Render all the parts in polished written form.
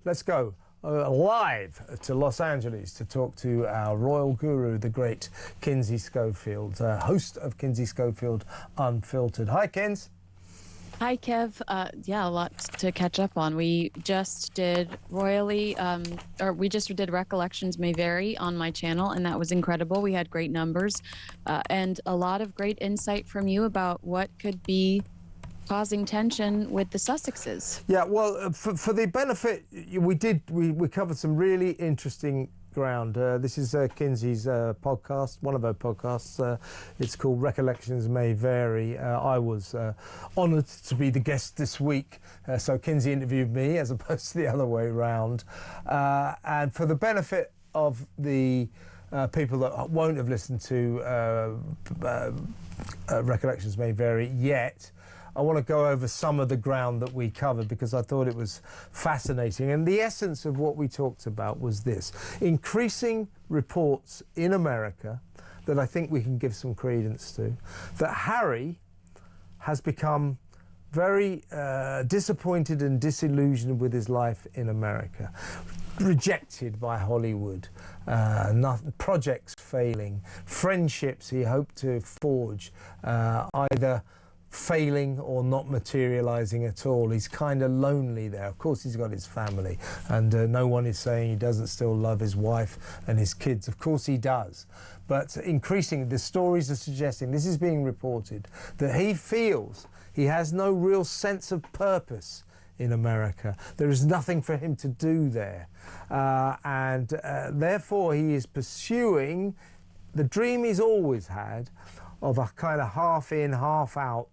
let's go live to Los Angeles to talk to our royal guru, the great Kinsey Schofield, host of Kinsey Schofield Unfiltered. Hi, Kins. Hi, Kev. Yeah, a lot to catch up on. We just did Recollections May Vary on my channel, and that was incredible. We had great numbers and a lot of great insight from you about what could be causing tension with the Sussexes. Yeah, well, for the benefit, we covered some really interesting ground. This is Kinsey's podcast, one of her podcasts. It's called Recollections May Vary. I was honoured to be the guest this week, so Kinsey interviewed me as opposed to the other way around. And for the benefit of the people that won't have listened to Recollections May Vary yet, I want to go over some of the ground that we covered because I thought it was fascinating. And the essence of what we talked about was this: increasing reports in America that I think we can give some credence to, that Harry has become very disappointed and disillusioned with his life in America. Rejected by Hollywood, projects failing, friendships he hoped to forge either failing or not materializing at all. He's kind of lonely there. Of course he's got his family, and no one is saying he doesn't still love his wife and his kids. Of course he does, but increasingly the stories are suggesting, this is being reported, that he feels he has no real sense of purpose in America. There is nothing for him to do there, and therefore he is pursuing the dream he's always had of a kind of half in, half out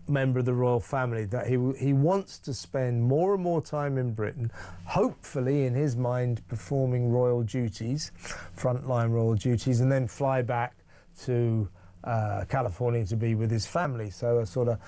member of the royal family, that he wants to spend more and more time in Britain, hopefully in his mind performing royal duties, frontline royal duties, and then fly back to California to be with his family. So a sort of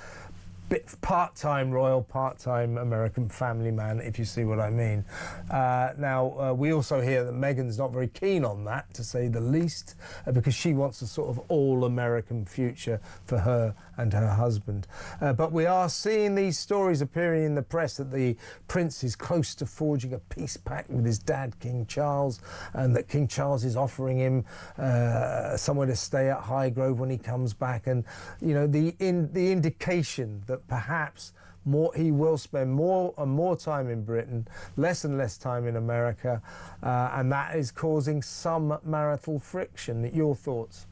part-time royal, part-time American family man, if you see what I mean. Now, we also hear that Meghan's not very keen on that, to say the least, because she wants a sort of all-American future for her and her husband. But we are seeing these stories appearing in the press that the prince is close to forging a peace pact with his dad, King Charles, and that King Charles is offering him somewhere to stay at Highgrove when he comes back. And, you know, the indication that perhaps he will spend more and more time in Britain, less and less time in America, and that is causing some marital friction. Your thoughts?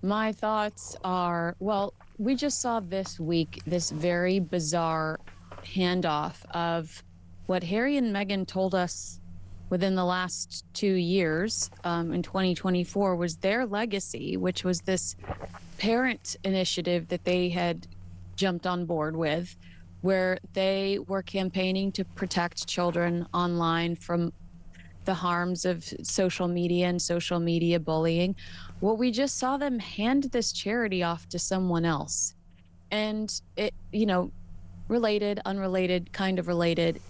My thoughts are, well, we just saw this week this very bizarre handoff of what Harry and Meghan told us within the last 2 years, in 2024, was their legacy, which was this parent initiative that they had jumped on board with, where they were campaigning to protect children online from the harms of social media and social media bullying. Well, we just saw them hand this charity off to someone else. And it, you know, related, unrelated, kind of related,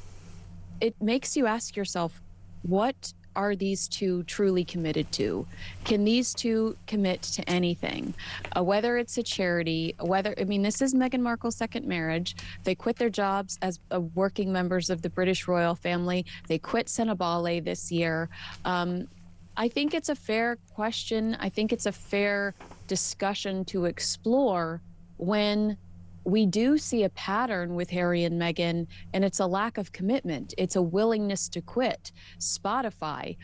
it makes you ask yourself, what are these two truly committed to? Can these two commit to anything? Whether it's a charity, I mean, this is Meghan Markle's second marriage. They quit their jobs as working members of the British royal family. They quit Senabale this year. I think it's a fair question. I think it's a fair discussion to explore when we do see a pattern with Harry and Meghan, and it's a lack of commitment. It's a willingness to quit. Spotify,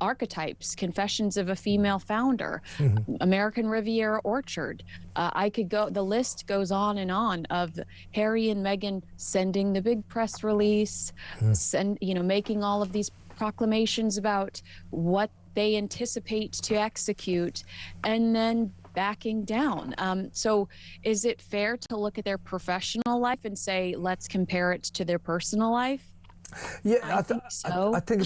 Archetypes, Confessions of a Female Founder, American Riviera Orchard. I could go, the list goes on and of Harry and Meghan sending the big press release, making all of these proclamations about what they anticipate to execute, and then backing down. So is it fair to look at their professional life and say, let's compare it to their personal life? Yeah, I think so. I think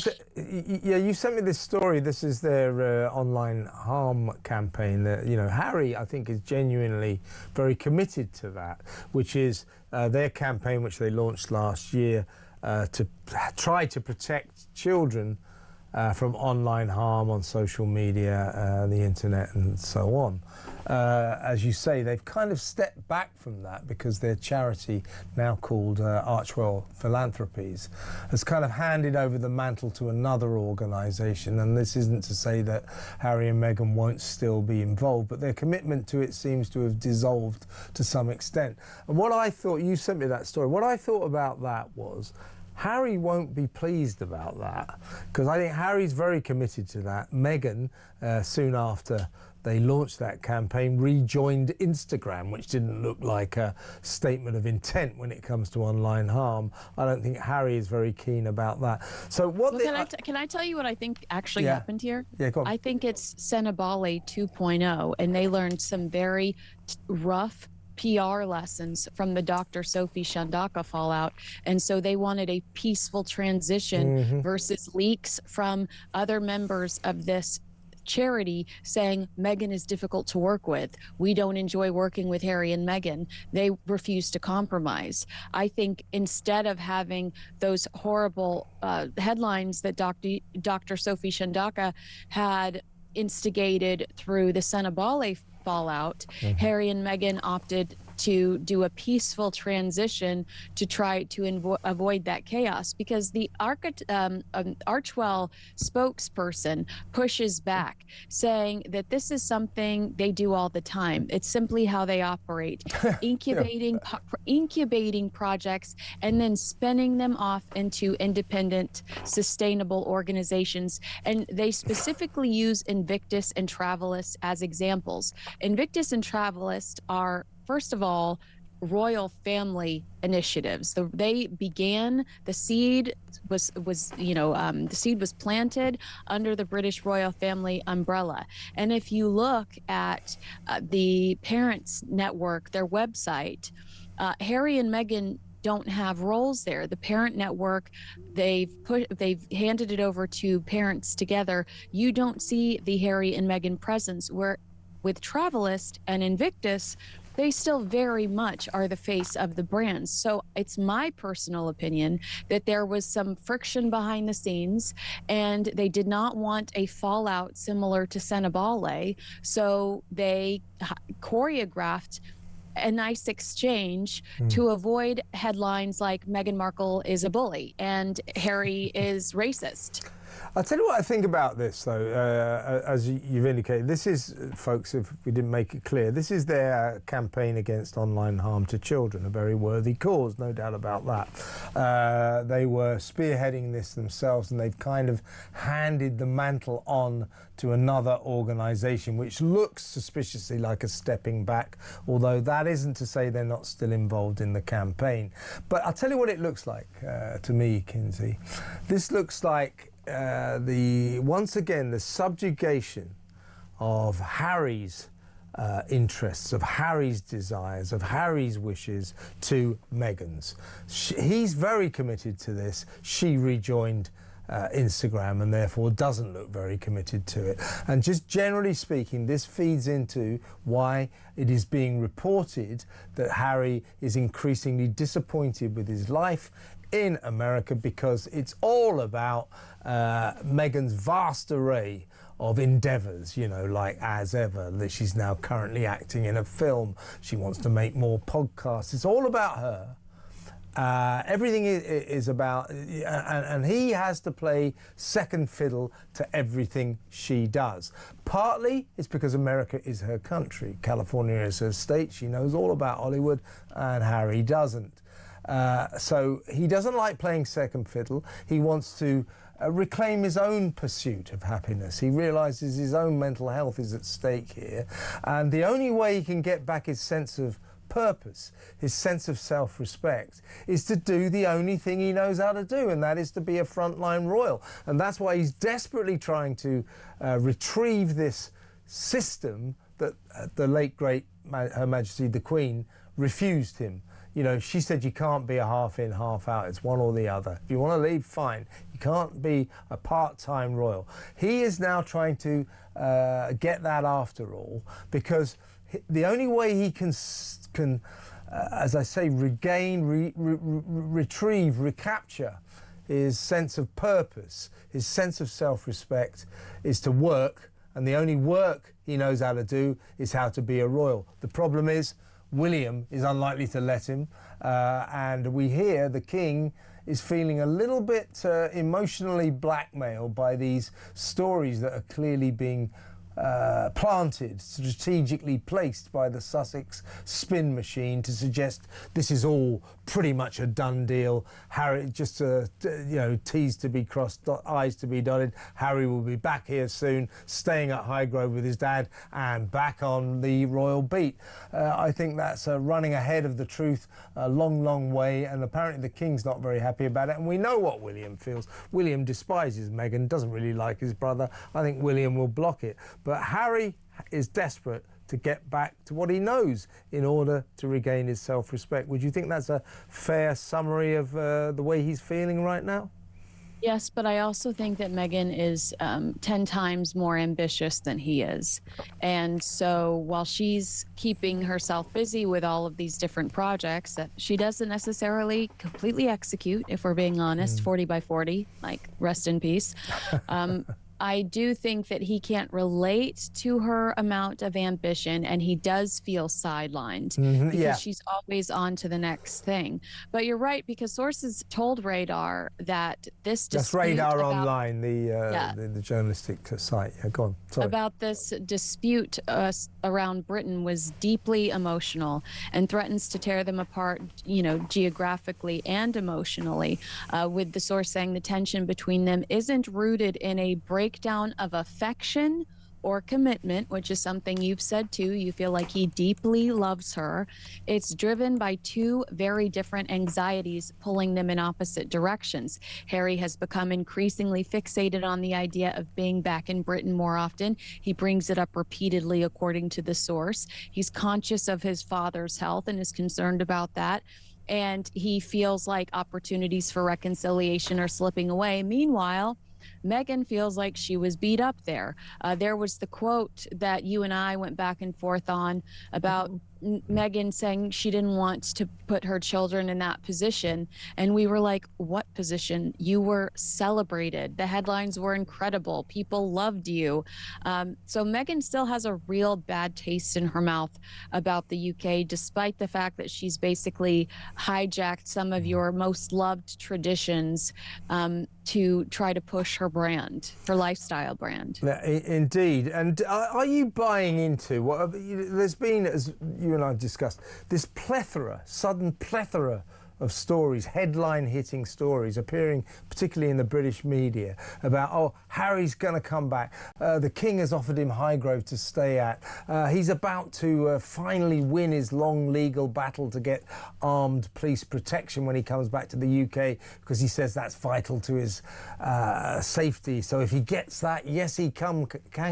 yeah, you sent me this story. This is their online harm campaign. That, you know, Harry, I think, is genuinely very committed to that, which is their campaign, which they launched last year to try to protect children from online harm on social media, the internet and so on. As you say, they've kind of stepped back from that because their charity, now called Archwell Philanthropies, has kind of handed over the mantle to another organisation. And this isn't to say that Harry and Meghan won't still be involved, but their commitment to it seems to have dissolved to some extent. And what I thought, you sent me that story, what I thought about that was, Harry won't be pleased about that, because I think Harry's very committed to that. Meghan, soon after they launched that campaign, rejoined Instagram, which didn't look like a statement of intent when it comes to online harm. I don't think Harry is very keen about that. So what? Well, can I tell you what I think actually happened here? Yeah, go on. I think it's Senabale 2.0, and they learned some very rough PR lessons from the Dr. Sophie Shandaka fallout, and so they wanted a peaceful transition versus leaks from other members of this charity saying Meghan is difficult to work with. We don't enjoy working with Harry and Meghan. They refuse to compromise. I think instead of having those horrible headlines that Dr. Sophie Shandaka had instigated through the Senabale fallout, Harry and Meghan opted to do a peaceful transition to try to avoid that chaos, because the Archwell spokesperson pushes back, saying that this is something they do all the time. It's simply how they operate, incubating projects and then spinning them off into independent, sustainable organizations. And they specifically use Invictus and Travelist as examples. Invictus and Travelist are, first of all, royal family initiatives. They began, the seed was planted under the British royal family umbrella. And if you look at the Parents Network, their website, Harry and Meghan don't have roles there. The Parent Network, they've handed it over to Parents Together. You don't see the Harry and Meghan presence, where with Travelist and Invictus, they still very much are the face of the brands. So it's my personal opinion that there was some friction behind the scenes, and they did not want a fallout similar to Senabale. So they choreographed a nice exchange to avoid headlines like Meghan Markle is a bully and Harry is racist. I'll tell you what I think about this, though, as you've indicated. This is, folks, if we didn't make it clear, this is their campaign against online harm to children, a very worthy cause, no doubt about that. They were spearheading this themselves, and they've kind of handed the mantle on to another organisation, which looks suspiciously like a stepping back, although that isn't to say they're not still involved in the campaign. But I'll tell you what it looks like to me, Kinsey. This looks like once again the subjugation of Harry's interests, of Harry's desires, of Harry's wishes to Meghan's. He's very committed to this. She rejoined Instagram and therefore doesn't look very committed to it. And just generally speaking, this feeds into why it is being reported that Harry is increasingly disappointed with his life in America, because it's all about Meghan's vast array of endeavours, you know, like As Ever, that she's now currently acting in a film. She wants to make more podcasts. It's all about her. Everything is about, and he has to play second fiddle to everything she does. Partly it's because America is her country. California is her state. She knows all about Hollywood, and Harry doesn't. So he doesn't like playing second fiddle. He wants to reclaim his own pursuit of happiness. He realises his own mental health is at stake here, and the only way he can get back his sense of purpose, his sense of self-respect, is to do the only thing he knows how to do, and that is to be a frontline royal. And that's why he's desperately trying to retrieve this system that the late great Her Majesty the Queen refused him. You know, she said you can't be a half in, half out. It's one or the other. If you want to leave, fine. You can't be a part-time royal. He is now trying to get that after all, because the only way he can as I say, regain, retrieve, recapture his sense of purpose, his sense of self-respect is to work, and the only work he knows how to do is how to be a royal. The problem is William is unlikely to let him, and we hear the king is feeling a little bit emotionally blackmailed by these stories that are clearly being planted, strategically placed by the Sussex spin machine to suggest this is all pretty much a done deal. Harry, just you know, T's to be crossed, I's to be dotted. Harry will be back here soon, staying at Highgrove with his dad and back on the royal beat. I think that's running ahead of the truth a long, long way, and apparently the king's not very happy about it. And we know what William feels. William despises Meghan, doesn't really like his brother. I think William will block it. But Harry is desperate to get back to what he knows in order to regain his self-respect. Would you think that's a fair summary of the way he's feeling right now? Yes, but I also think that Meghan is 10 times more ambitious than he is. And so while she's keeping herself busy with all of these different projects that she doesn't necessarily completely execute, if we're being honest, 40 by 40, like rest in peace. I do think that he can't relate to her amount of ambition, and he does feel sidelined because she's always on to the next thing. But you're right, because sources told Radar that this dispute— That's Radar Online, the journalistic site. Yeah, go on. Sorry. About this dispute around Britain was deeply emotional and threatens to tear them apart, you know, geographically and emotionally, with the source saying the tension between them isn't rooted in a breakdown of affection or commitment, which is something you've said too. You feel like he deeply loves her. It's driven by two very different anxieties pulling them in opposite directions. Harry has become increasingly fixated on the idea of being back in Britain more often. He brings it up repeatedly, according to the source. He's conscious of his father's health and is concerned about that. And he feels like opportunities for reconciliation are slipping away. Meanwhile, Meghan feels like she was beat up there. There was the quote that you and I went back and forth on about Meghan saying she didn't want to put her children in that position. And we were like, what position? You were celebrated. The headlines were incredible. People loved you. So Meghan still has a real bad taste in her mouth about the UK, despite the fact that she's basically hijacked some of your most loved traditions to try to push her brand, her lifestyle brand. Yeah, indeed. And are you buying into what there's been, as you and I have discussed, this plethora, sudden plethora of stories, headline-hitting stories appearing particularly in the British media about, oh, Harry's going to come back. The King has offered him Highgrove to stay at. He's about to finally win his long legal battle to get armed police protection when he comes back to the UK, because he says that's vital to his safety. So if he gets that, yes, he can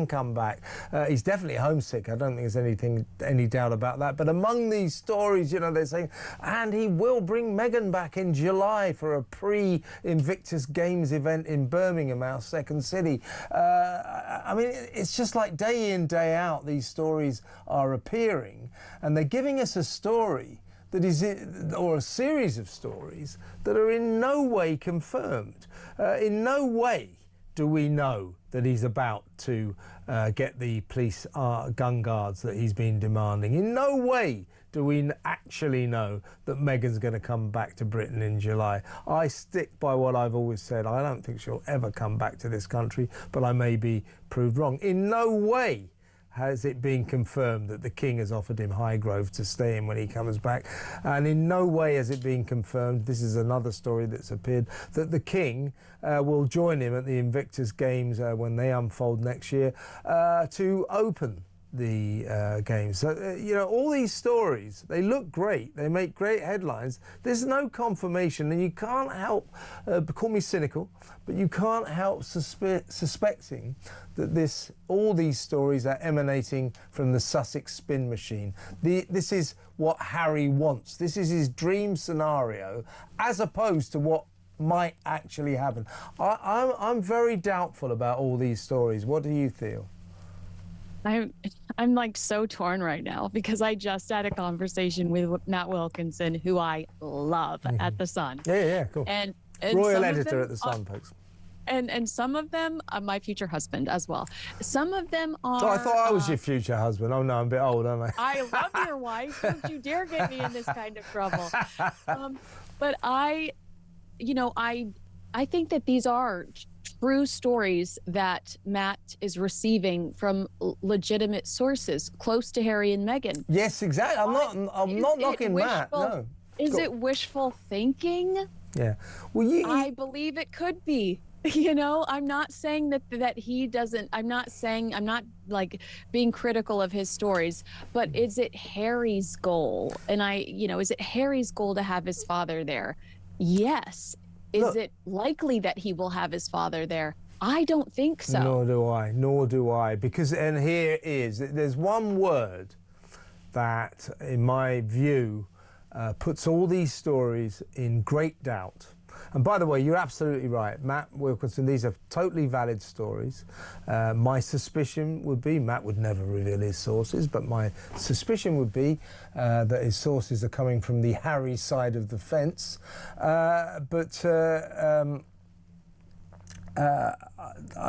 come back. He's definitely homesick. I don't think there's any doubt about that. But among these stories, you know, they're saying, and he will bring Meghan back in July for a pre-Invictus Games event in Birmingham, our second city. I mean, it's just like day in, day out, these stories are appearing, and they're giving us a story that is, or a series of stories that are in no way confirmed. In no way do we know that he's about to get the police gun guards that he's been demanding. In no way do we actually know that Meghan's going to come back to Britain in July. I stick by what I've always said. I don't think she'll ever come back to this country, but I may be proved wrong. In no way has it been confirmed that the King has offered him Highgrove to stay in when he comes back. And in no way has it been confirmed, this is another story that's appeared, that the King will join him at the Invictus Games when they unfold next year to open the games. So, you know, all these stories, they look great, they make great headlines. There's no confirmation, and you can't help, call me cynical, but you can't help suspecting that all these stories are emanating from the Sussex spin machine. This is what Harry wants. This is his dream scenario, as opposed to what might actually happen. I'm very doubtful about all these stories. What do you feel? I'm like so torn right now, because I just had a conversation with Matt Wilkinson, who I love, at The Sun. Yeah, cool. And And Royal some of editor them at the Sun, folks. And some of them are my future husband as well. Some of them are. Oh, I thought I was your future husband. Oh no, I'm a bit old, aren't I? I love your wife. Don't you dare get me in this kind of trouble. But I think that these are true stories that Matt is receiving from legitimate sources close to Harry and Meghan. Yes, exactly. I'm not knocking Matt. No. Is it wishful thinking? Yeah. Well, I believe it could be. You know, I'm not saying that he doesn't. I'm not like being critical of his stories, but is it Harry's goal? And is it Harry's goal to have his father there? Yes. Is it likely that he will have his father there? I don't think so. Nor do I. Because, and here is, there's one word that, in my view, puts all these stories in great doubt. And by the way, you're absolutely right, Matt Wilkinson, these are totally valid stories. My suspicion would be, Matt would never reveal his sources, but my suspicion would be that his sources are coming from the Harry side of the fence. I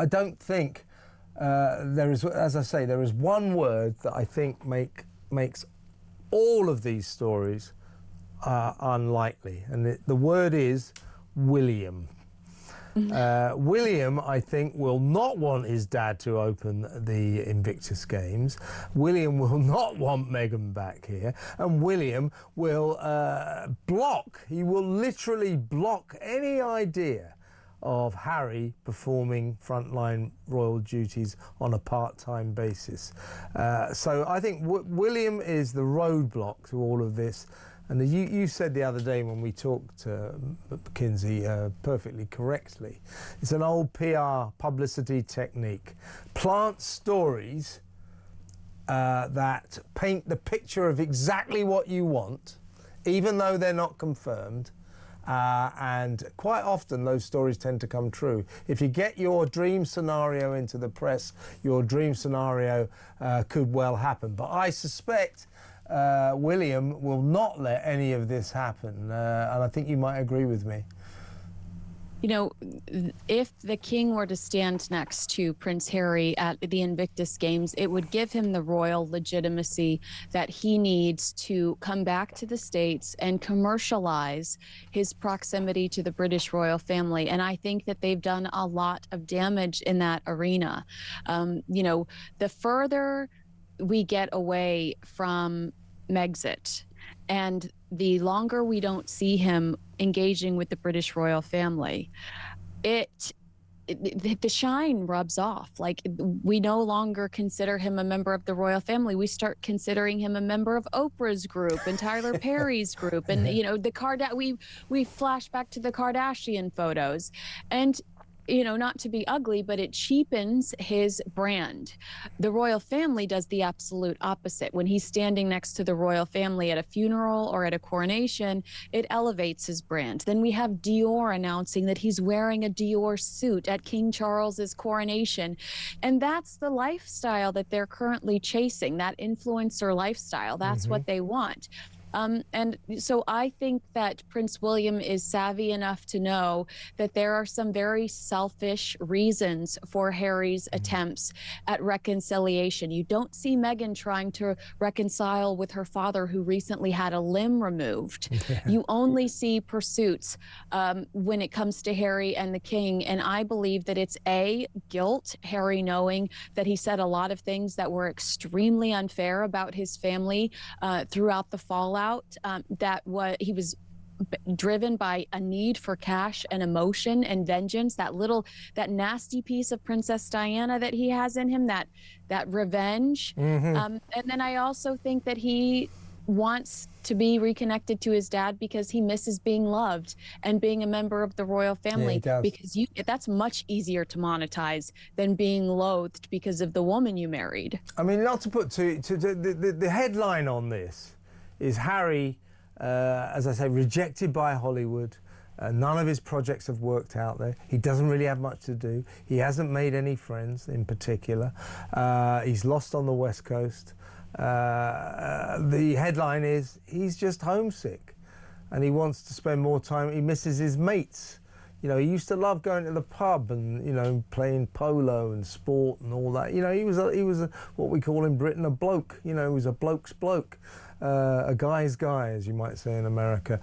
don't think there is, as I say, there is one word that I think makes all of these stories unlikely, and the word is William. William, I think, will not want his dad to open the Invictus Games. William will not want Meghan back here. And William will he will literally block any idea of Harry performing frontline royal duties on a part-time basis. So I think William is the roadblock to all of this. And you said the other day when we talked, Kinsey, perfectly correctly, it's an old PR publicity technique. Plant stories that paint the picture of exactly what you want, even though they're not confirmed. And quite often those stories tend to come true. If you get your dream scenario into the press, your dream scenario could well happen. But I suspect William will not let any of this happen, and I think you might agree with me. You know, if the king were to stand next to Prince Harry at the Invictus Games, it would give him the royal legitimacy that he needs to come back to the States and commercialize his proximity to the British royal family. And I think that they've done a lot of damage in that arena. The further we get away from Megxit, and the longer we don't see him engaging with the British royal family, the shine rubs off. Like, we no longer consider him a member of the royal family. We start considering him a member of Oprah's group and Tyler Perry's group, and we flash back to the Kardashian photos, and not to be ugly, but it cheapens his brand. The royal family does the absolute opposite. When he's standing next to the royal family at a funeral or at a coronation, it elevates his brand. Then we have Dior announcing that he's wearing a Dior suit at King Charles's coronation. And that's the lifestyle that they're currently chasing, that influencer lifestyle. That's what they want. And so I think that Prince William is savvy enough to know that there are some very selfish reasons for Harry's attempts at reconciliation. You don't see Meghan trying to reconcile with her father, who recently had a limb removed. You only see pursuits when it comes to Harry and the king. And I believe that it's guilt, Harry knowing that he said a lot of things that were extremely unfair about his family throughout the fallout. He was driven by a need for cash and emotion and vengeance, that nasty piece of Princess Diana that he has in him, that revenge. And then I also think that he wants to be reconnected to his dad because he misses being loved and being a member of the royal family. Because that's much easier to monetize than being loathed because of the woman you married. I mean, not to put the headline on this is Harry, as I say, rejected by Hollywood. None of his projects have worked out there. He doesn't really have much to do. He hasn't made any friends in particular. He's lost on the West Coast. The headline is he's just homesick and he wants to spend more time. He misses his mates. You know, he used to love going to the pub and, you know, playing polo and sport and all that. You know, he was what we call in Britain a bloke. You know, he was a bloke's bloke, a guy's guy, as you might say in America.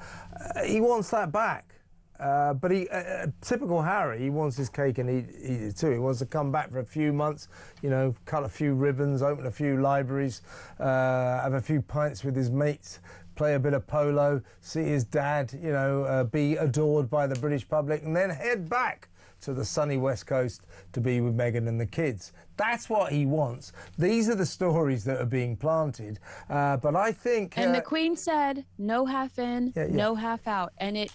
He wants that back. But typical Harry, he wants his cake and eat it too. He wants to come back for a few months, you know, cut a few ribbons, open a few libraries, have a few pints with his mates, play a bit of polo, see his dad, you know, be adored by the British public, and then head back to the sunny West Coast to be with Meghan and the kids. That's what he wants. These are the stories that are being planted. But I think... And the Queen said, no half in, no half out. And it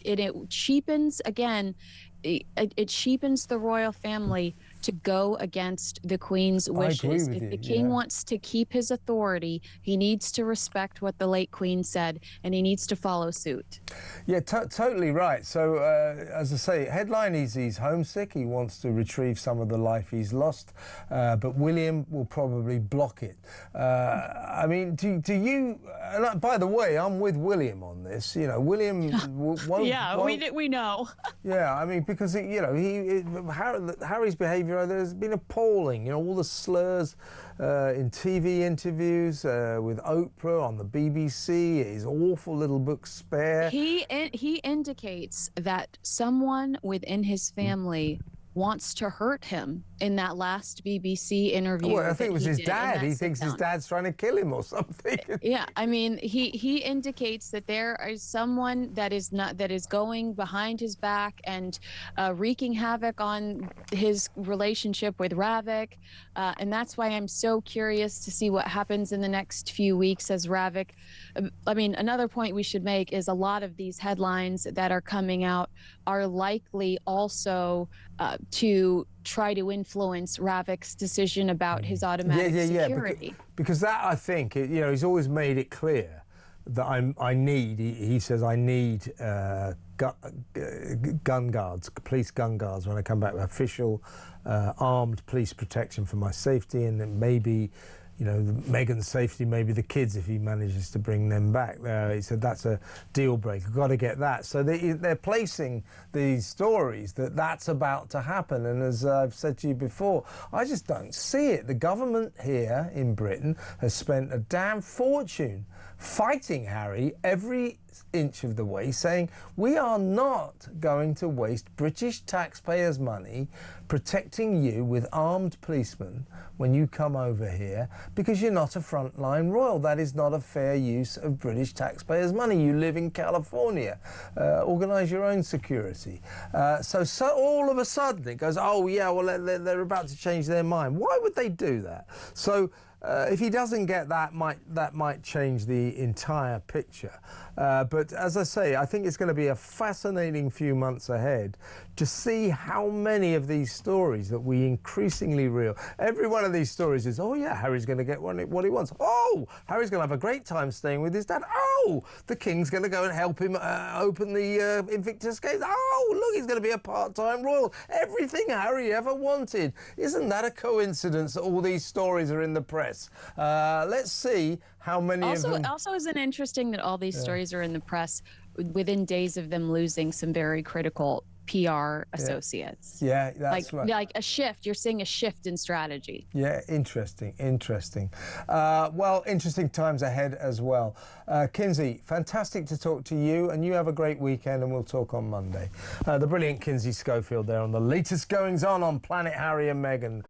cheapens, again, it cheapens the royal family to go against the Queen's wishes. If the King wants to keep his authority, he needs to respect what the late Queen said, and he needs to follow suit. Yeah, totally right. So, as I say, headline, he's homesick. He wants to retrieve some of the life he's lost, but William will probably block it. I mean, do you... And by the way, I'm with William on this. You know, William won't... Yeah, we know. Yeah, I mean, because, you know, Harry's behaviour has been appalling. You know, all the slurs in TV interviews with Oprah on the BBC, his awful little book Spare. He indicates that someone within his family wants to hurt him in that last BBC interview. Well, I think it was his dad. He thinks his dad's trying to kill him or something. Yeah, I mean, he indicates that there is someone that is going behind his back and wreaking havoc on his relationship with Ravik, and that's why I'm so curious to see what happens in the next few weeks as Ravik. I mean, another point we should make is a lot of these headlines that are coming out are likely also to try to influence Ravik's decision about his automatic security. Because that, I think, you know, he's always made it clear that he says I need gun guards, police gun guards when I come back, official armed police protection for my safety, and maybe, you know, Meghan's safety, maybe the kids if he manages to bring them back. He said that's a deal breaker. Got to get that. So they're placing these stories that's about to happen. And as I've said to you before, I just don't see it. The government here in Britain has spent a damn fortune fighting Harry every inch of the way, saying we are not going to waste British taxpayers' money protecting you with armed policemen when you come over here because you're not a frontline royal. That is not a fair use of British taxpayers' money. You live in California. Organise your own security. So all of a sudden it goes, oh yeah, well they're about to change their mind. Why would they do that? So if he doesn't get that might change the entire picture. But as I say, I think it's going to be a fascinating few months ahead to see how many of these stories that we increasingly reel. Every one of these stories is, oh yeah, Harry's going to get what he wants. Oh, Harry's going to have a great time staying with his dad. Oh, the King's going to go and help him open the Invictus Gates. Oh, look, he's going to be a part-time royal. Everything Harry ever wanted. Isn't that a coincidence that all these stories are in the press? Let's see how many of them... Also, isn't it interesting that all these stories are in the press within days of them losing some very critical PR associates? Yeah, that's right. Like a shift. You're seeing a shift in strategy. Yeah, interesting. Well, interesting times ahead as well. Kinsey, fantastic to talk to you, and you have a great weekend, and we'll talk on Monday. The brilliant Kinsey Schofield there on the latest goings on Planet Harry and Meghan.